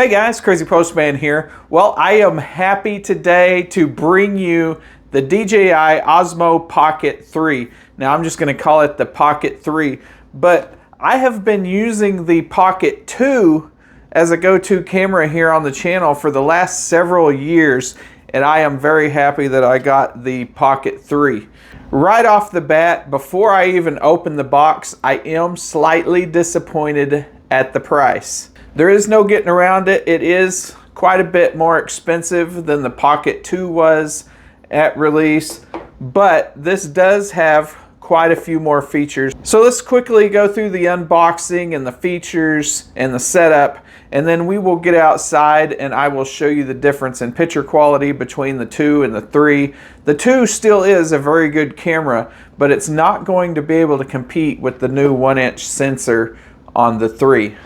Hey guys, Crazy Postman here. Well, I am happy today to bring you the DJI Osmo Pocket 3. Now I'm just going to call it the Pocket 3, but I have been using the Pocket 2 as a go-to camera here on the channel for the last several years, and I am very happy that I got the Pocket 3. Right off the bat, before I even open the box, I am slightly disappointed at the price. There is no getting around it. It is quite a bit more expensive than the Pocket 2 was at release, but this does have quite a few more features. So let's quickly go through the unboxing and the features and the setup, and then we will get outside and I will show you the difference in picture quality between the 2 and the 3. The 2 still is a very good camera, but it's not going to be able to compete with the new 1-inch sensor on the 3.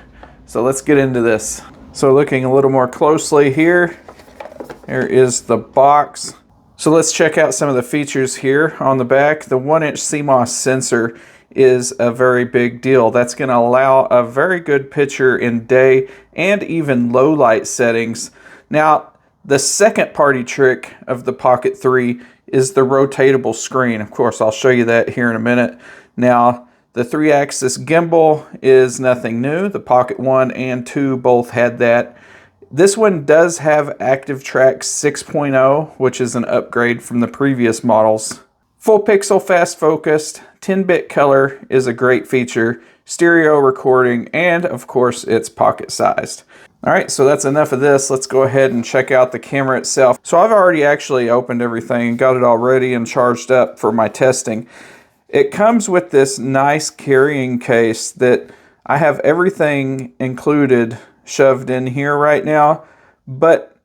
So let's get into this. So looking a little more closely here is the box. So let's check out some of the features here on the back. The 1-inch CMOS sensor is a very big deal. That's going to allow a very good picture in day and even low light settings. Now, the second party trick of the Pocket 3 is the rotatable screen. Of course, I'll show you that here in a minute. Now, the 3-axis gimbal is nothing new. The Pocket 1 and 2 both had that. This one does have Active Track 6.0, which is an upgrade from the previous models. Full pixel fast focused, 10-bit color is a great feature, stereo recording, and of course it's pocket sized. Alright, so that's enough of this. Let's go ahead and check out the camera itself. So I've already actually opened everything and got it all ready and charged up for my testing. It comes with this nice carrying case that I have everything included shoved in here right now, but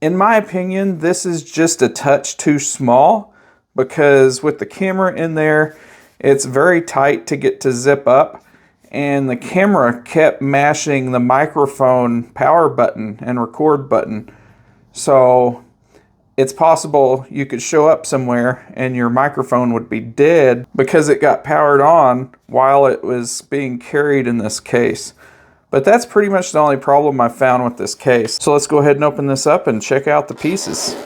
in my opinion this is just a touch too small, because with the camera in there it's very tight to get to zip up, and the camera kept mashing the microphone power button and record button. So it's possible you could show up somewhere and your microphone would be dead because it got powered on while it was being carried in this case. But that's pretty much the only problem I found with this case. So let's go ahead and open this up and check out the pieces.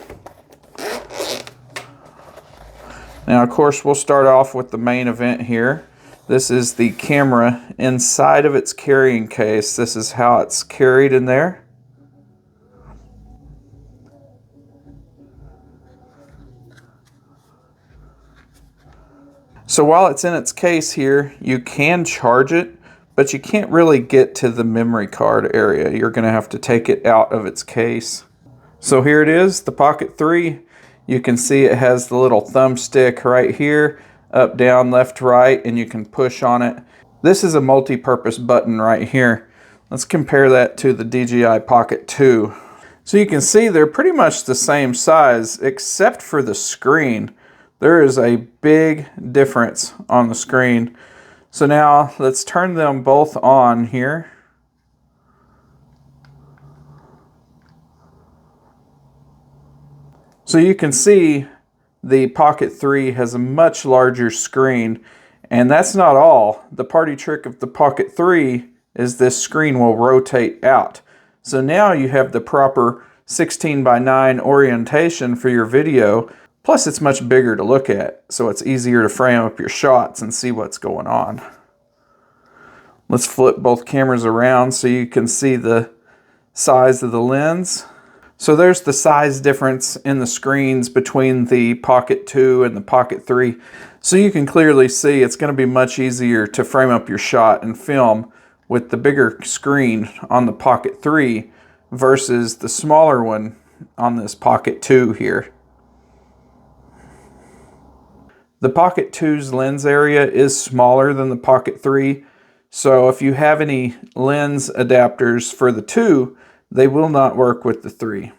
Now, of course, we'll start off with the main event here. This is the camera inside of its carrying case. This is how it's carried in there. So while it's in its case here, you can charge it, but you can't really get to the memory card area. You're going to have to take it out of its case. So here it is, the Pocket 3. You can see it has the little thumbstick right here, up, down, left, right, and you can push on it. This is a multi-purpose button right here. Let's compare that to the DJI Pocket 2. So you can see they're pretty much the same size, except for the screen. There is a big difference on the screen. So now let's turn them both on here. So you can see the Pocket 3 has a much larger screen, and that's not all. The party trick of the Pocket 3 is this screen will rotate out. So now you have the proper 16:9 orientation for your video. Plus, it's much bigger to look at, so it's easier to frame up your shots and see what's going on. Let's flip both cameras around so you can see the size of the lens. So there's the size difference in the screens between the Pocket 2 and the Pocket 3. So you can clearly see it's going to be much easier to frame up your shot and film with the bigger screen on the Pocket 3 versus the smaller one on this Pocket 2 here. The Pocket 2's lens area is smaller than the Pocket 3, so if you have any lens adapters for the 2, they will not work with the 3.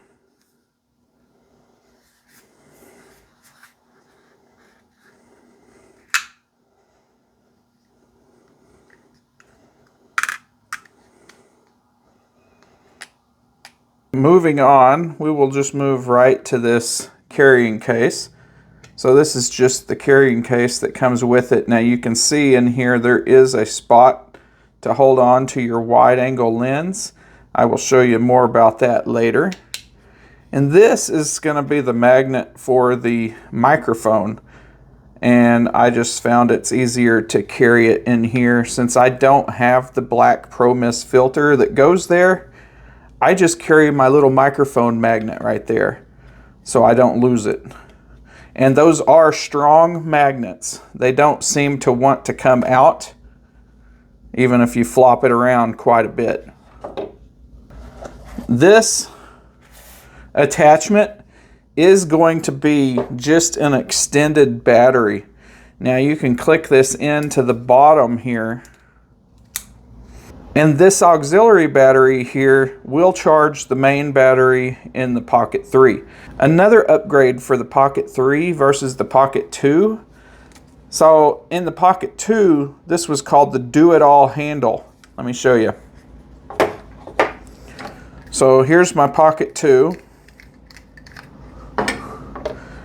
Moving on, we will just move right to this carrying case. So this is just the carrying case that comes with it. Now you can see in here there is a spot to hold on to your wide angle lens. I will show you more about that later. And this is going to be the magnet for the microphone. And I just found it's easier to carry it in here since I don't have the black Pro Mist filter that goes there. I just carry my little microphone magnet right there so I don't lose it. And those are strong magnets. They don't seem to want to come out even if you flop it around quite a bit. This attachment is going to be just an extended battery. Now you can click this into the bottom here, and this auxiliary battery here will charge the main battery in the Pocket 3. Another upgrade for the Pocket 3 versus the Pocket 2. So in the Pocket 2, this was called the do-it-all handle. Let me show you. So here's my Pocket 2.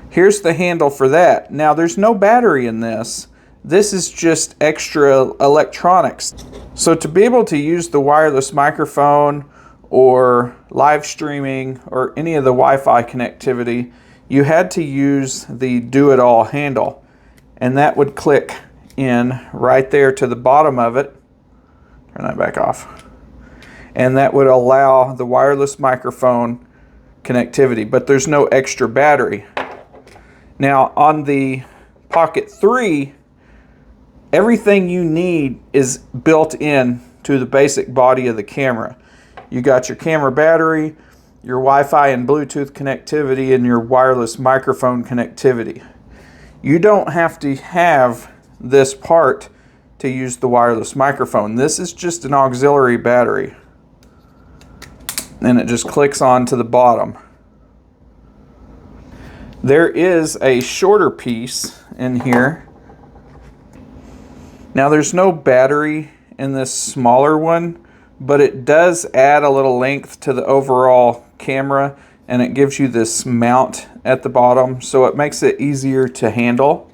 Here's the handle for that. Now there's no battery in this. This is just extra electronics. So to be able to use the wireless microphone or live streaming or any of the Wi-Fi connectivity, you had to use the do-it-all handle. And that would click in right there to the bottom of it. Turn that back off. And that would allow the wireless microphone connectivity, but there's no extra battery. Now on the Pocket 3, everything you need is built in to the basic body of the camera. You got your camera battery, your Wi-Fi and Bluetooth connectivity, and your wireless microphone connectivity. You don't have to have this part to use the wireless microphone. This is just an auxiliary battery. And it just clicks on to the bottom. There is a shorter piece in here. Now there's no battery in this smaller one, but it does add a little length to the overall camera, and it gives you this mount at the bottom, so it makes it easier to handle.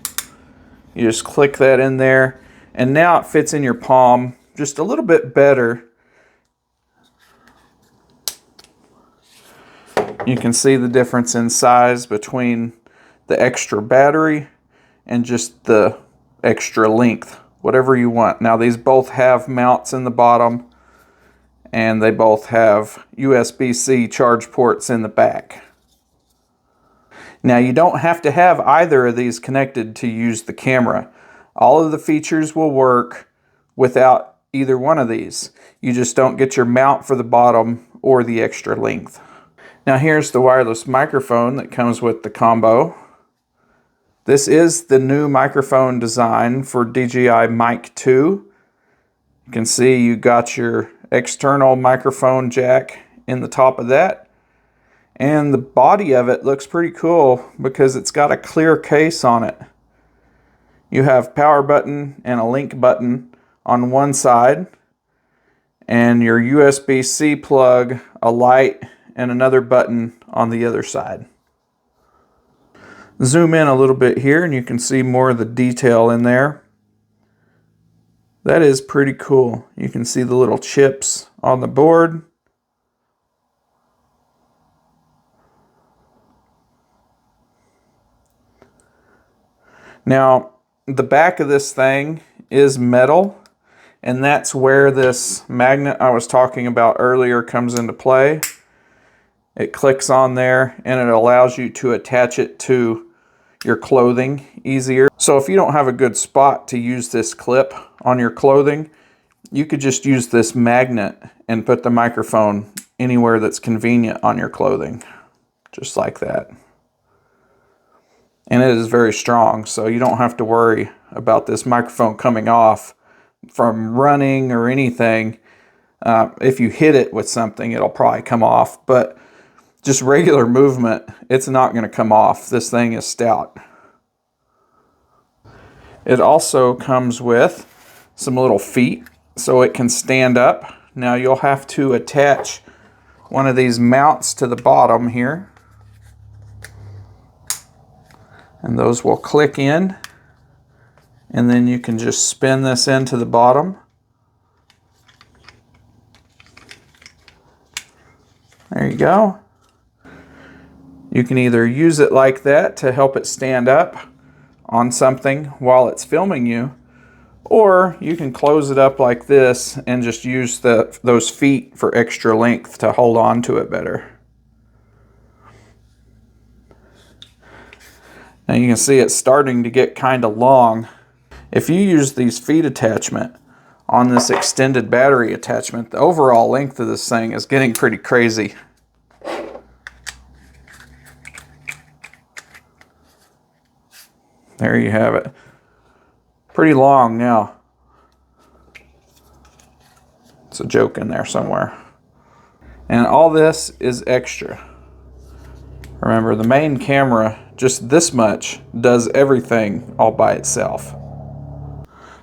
You just click that in there, and now it fits in your palm just a little bit better. You can see the difference in size between the extra battery and just the extra length, whatever you want. Now these both have mounts in the bottom, and they both have USB-C charge ports in the back. Now you don't have to have either of these connected to use the camera. All of the features will work without either one of these. You just don't get your mount for the bottom or the extra length. Now here's the wireless microphone that comes with the combo. This is the new microphone design for DJI Mic 2. You can see you got your external microphone jack in the top of that. And the body of it looks pretty cool because it's got a clear case on it. You have power button and a link button on one side, and your USB-C plug, a light, and another button on the other side. Zoom in a little bit here and you can see more of the detail in there. That is pretty cool. You can see the little chips on the board. Now, the back of this thing is metal, and that's where this magnet I was talking about earlier comes into play. It clicks on there and it allows you to attach it to your clothing easier. So if you don't have a good spot to use this clip on your clothing, you could just use this magnet and put the microphone anywhere that's convenient on your clothing, just like that. And it is very strong, so you don't have to worry about this microphone coming off from running or anything. If you hit it with something, it'll probably come off, but just regular movement, it's not going to come off. This thing is stout. It also comes with some little feet so it can stand up. Now you'll have to attach one of these mounts to the bottom here, and those will click in, and then you can just spin this into the bottom, There you go. You can either use it like that to help it stand up on something while it's filming you, or you can close it up like this and just use those feet for extra length to hold on to it better. Now you can see it's starting to get kind of long. If you use these feet attachment on this extended battery attachment, the overall length of this thing is getting pretty crazy. There you have it. Pretty long now. It's a joke in there somewhere. And all this is extra. Remember, the main camera, just this much, does everything all by itself.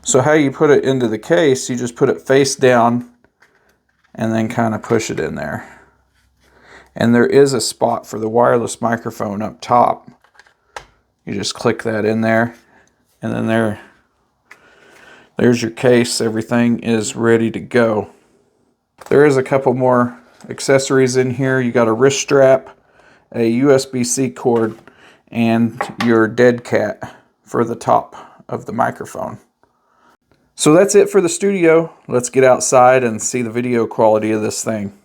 So how you put it into the case, you just put it face down and then kind of push it in there. And there is a spot for the wireless microphone up top. You just click that in there, and then there's your case. Everything is ready to go. There is a couple more accessories in here. You got a wrist strap, a USB-C cord, and your dead cat for the top of the microphone. So that's it for the studio. Let's get outside and see the video quality of this thing.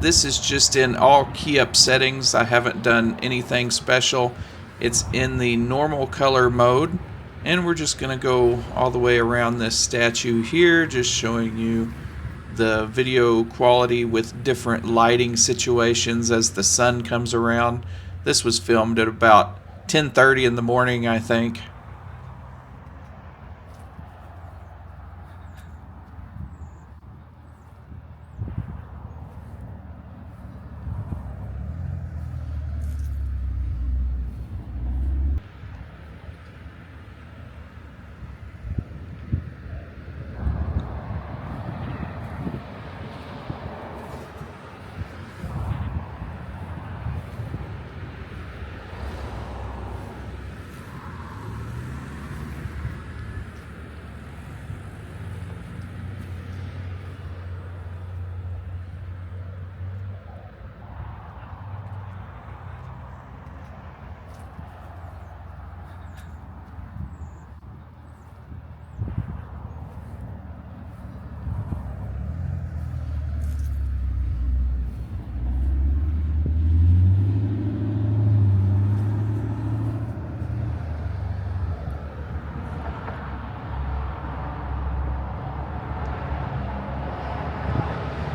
This is just in all key up settings. I haven't done anything special. It's in the normal color mode, and we're just gonna go all the way around this statue here, just showing you the video quality with different lighting situations as the sun comes around. This was filmed at about 10:30 in the morning, I think.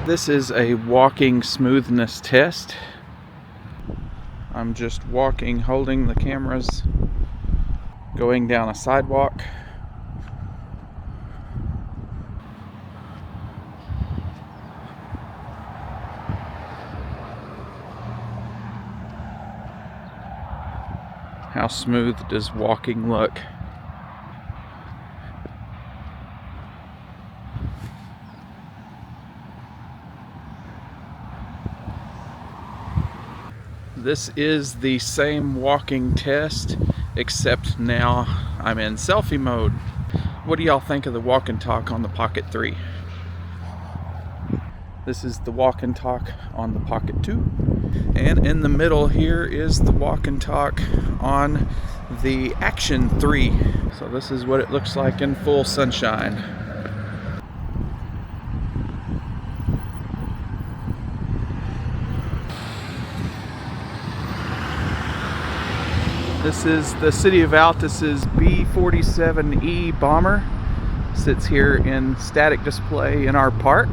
This is a walking smoothness test. I'm just walking, holding the cameras, going down a sidewalk. How smooth does walking look? This is the same walking test, except now I'm in selfie mode. What do y'all think of the walk and talk on the Pocket 3? This is the walk and talk on the Pocket 2. And in the middle here is the walk and talk on the Action 3. So this is what it looks like in full sunshine. This is the City of Altus's B-47E bomber. Sits here in static display in our park.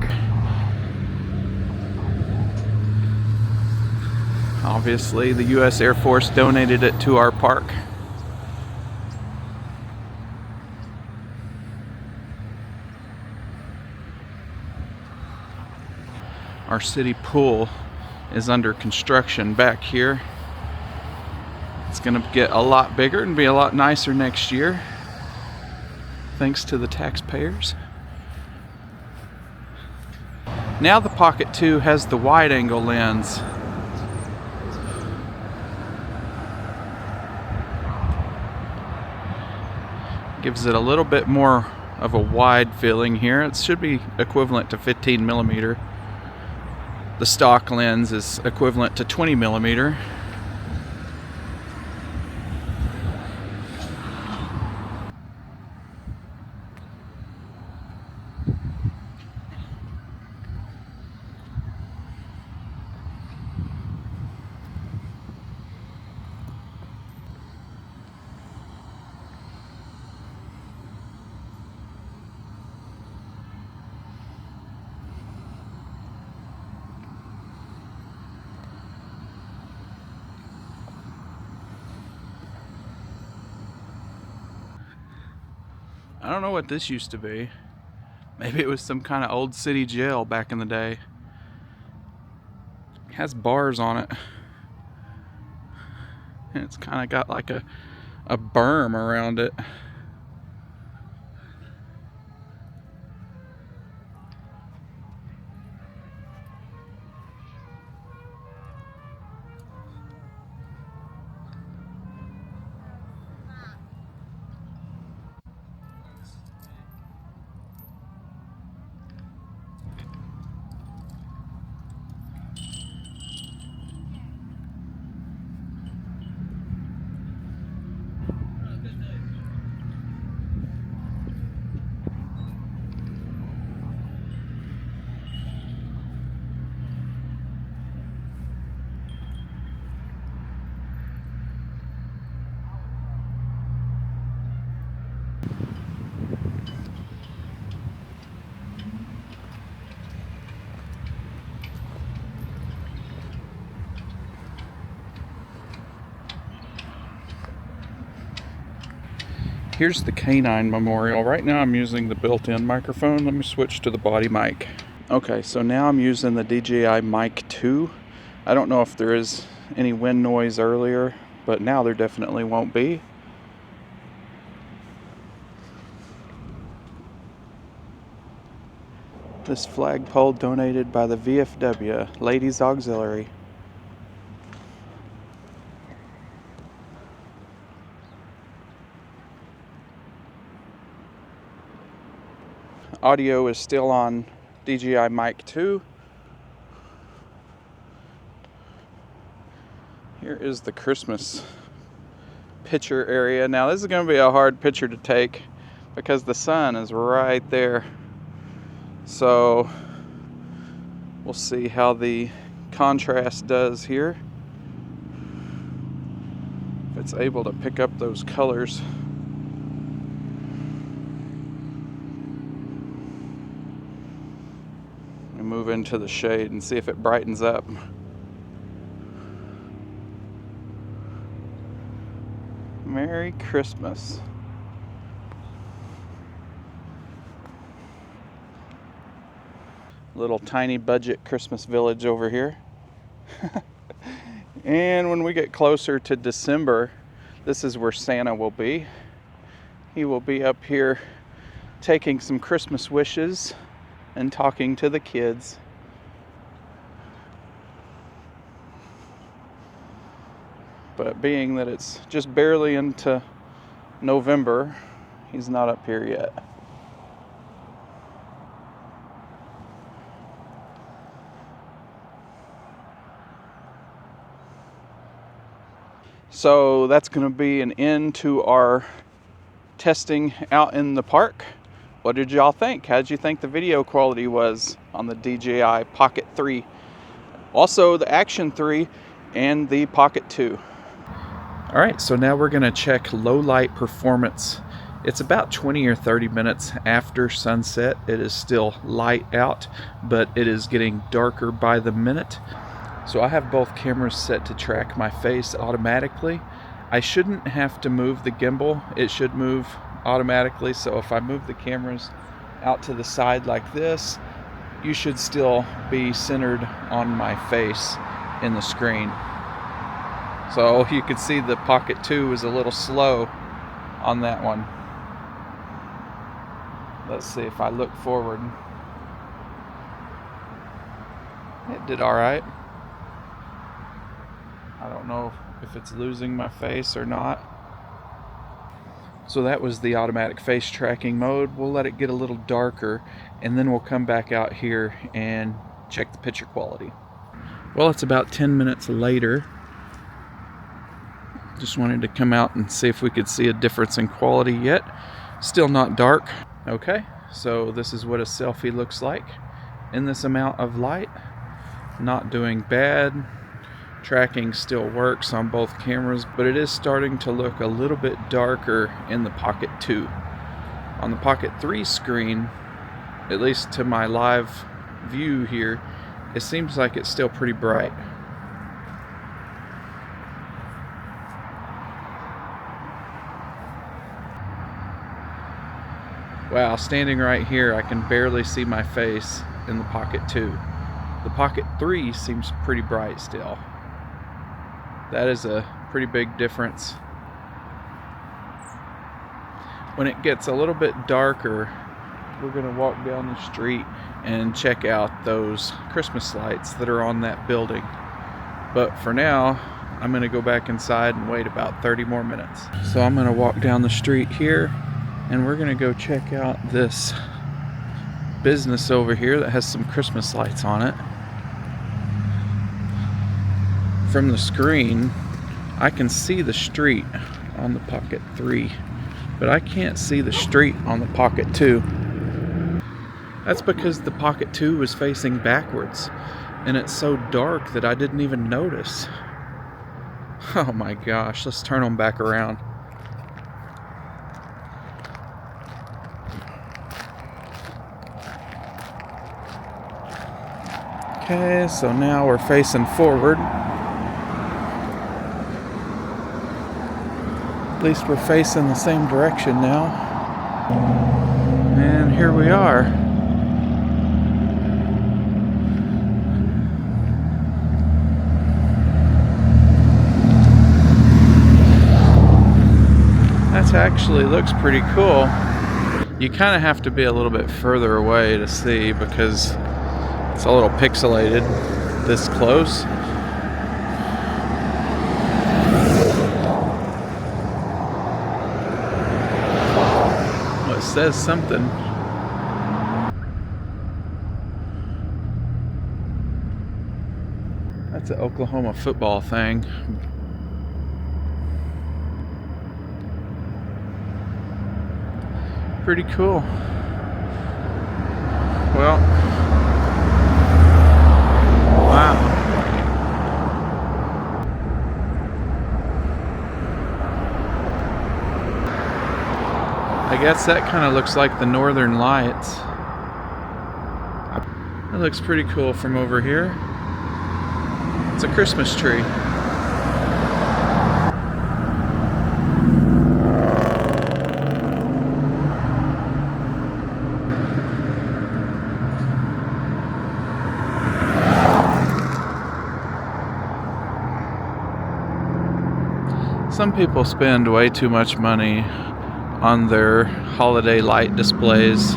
Obviously, the U.S. Air Force donated it to our park. Our city pool is under construction back here. It's going to get a lot bigger and be a lot nicer next year, thanks to the taxpayers. Now the Pocket 2 has the wide-angle lens. Gives it a little bit more of a wide filling here. It should be equivalent to 15 millimeter. The stock lens is equivalent to 20 millimeter. I don't know what this used to be. Maybe it was some kind of old city jail back in the day. It has bars on it. And it's kind of got like a berm around it. Here's the canine memorial. Right now I'm using the built-in microphone. Let me switch to the body mic. Okay, so now I'm using the DJI Mic 2. I don't know if there is any wind noise earlier, but now there definitely won't be. This flagpole donated by the VFW, Ladies Auxiliary. Audio is still on DJI Mic 2. Here is the Christmas picture area. Now this is going to be a hard picture to take because the sun is right there. So we'll see how the contrast does here. If it's able to pick up those colors. Move into the shade and see if it brightens up. Merry Christmas. Little tiny budget Christmas village over here. And when we get closer to December, this is where Santa will be. He will be up here taking some Christmas wishes and talking to the kids. But being that it's just barely into November, he's not up here yet. So that's going to be an end to our testing out in the park. What did y'all think? How did you think the video quality was on the DJI Pocket 3? Also the Action 3 and the Pocket 2. All right, so now we're going to check low light performance. It's about 20 or 30 minutes after sunset. It is still light out, but it is getting darker by the minute. So I have both cameras set to track my face automatically. I shouldn't have to move the gimbal. It should move automatically. So if I move the cameras out to the side like this, you should still be centered on my face in the screen. So you can see the Pocket 2 is a little slow on that one. Let's see if I look forward. It did all right. I don't know if it's losing my face or not. So that was the automatic face tracking mode. We'll let it get a little darker and then we'll come back out here and check the picture quality. Well, it's about 10 minutes later. Just wanted to come out and see if we could see a difference in quality yet. Still not dark. Okay, so this is what a selfie looks like in this amount of light. Not doing bad. Tracking still works on both cameras, but it is starting to look a little bit darker in the Pocket 2. On the Pocket 3 screen, at least to my live view here, it seems like it's still pretty bright. Wow, standing right here, I can barely see my face in the Pocket 2. The Pocket 3 seems pretty bright still. That is a pretty big difference. When it gets a little bit darker, we're gonna walk down the street and check out those Christmas lights that are on that building. But for now, I'm gonna go back inside and wait about 30 more minutes. So I'm gonna walk down the street here and we're gonna go check out this business over here that has some Christmas lights on it. From the screen, I can see the street on the Pocket 3, but I can't see the street on the Pocket 2. That's because the Pocket 2 was facing backwards, and it's so dark that I didn't even notice. Oh my gosh, let's turn them back around. Okay, so now we're facing forward. At least we're facing the same direction now. And here we are. That actually looks pretty cool. You kind of have to be a little bit further away to see because it's a little pixelated this close. Says something. That's an Oklahoma football thing. Pretty cool. Well, wow. I guess that kind of looks like the Northern Lights. It looks pretty cool from over here. It's a Christmas tree. Some people spend way too much money on their holiday light displays.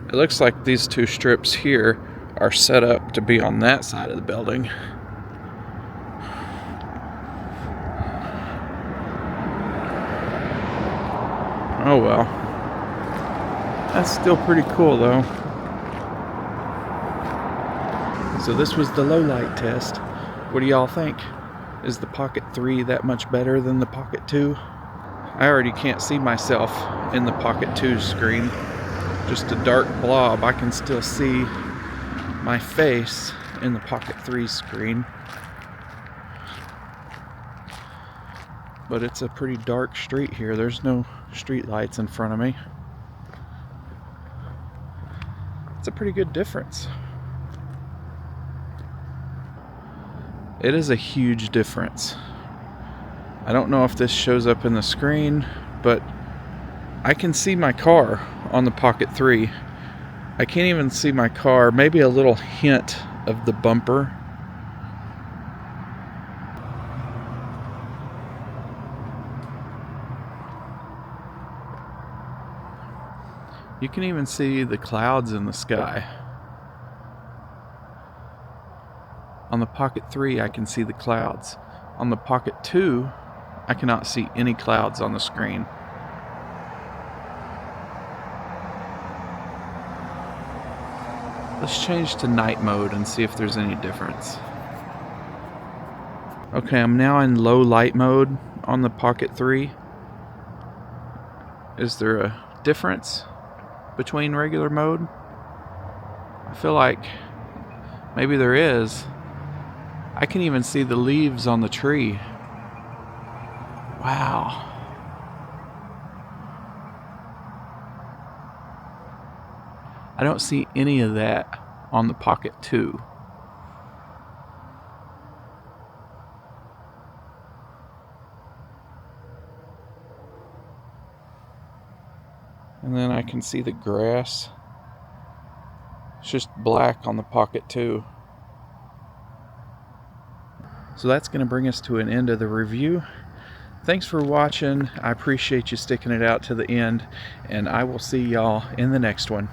It looks like these two strips here are set up to be on that side of the building. Oh well. That's still pretty cool though. So this was the low light test. What do y'all think? Is the Pocket 3 that much better than the Pocket 2? I already can't see myself in the Pocket 2 screen. Just a dark blob. I can still see my face in the Pocket 3 screen. But it's a pretty dark street here. There's no street lights in front of me. It's a pretty good difference. It is a huge difference. I don't know if this shows up in the screen, but I can see my car on the Pocket 3. I can't even see my car, maybe a little hint of the bumper. You can even see the clouds in the sky. On the Pocket 3, I can see the clouds. On the Pocket 2, I cannot see any clouds on the screen. Let's change to night mode and see if there's any difference. Okay, I'm now in low light mode on the Pocket 3. Is there a difference between regular mode? I feel like maybe there is. I can even see the leaves on the tree. Wow. I don't see any of that on the Pocket 2. And then I can see the grass. It's just black on the Pocket 2. So that's going to bring us to an end of the review. Thanks for watching. I appreciate you sticking it out to the end, and I will see y'all in the next one.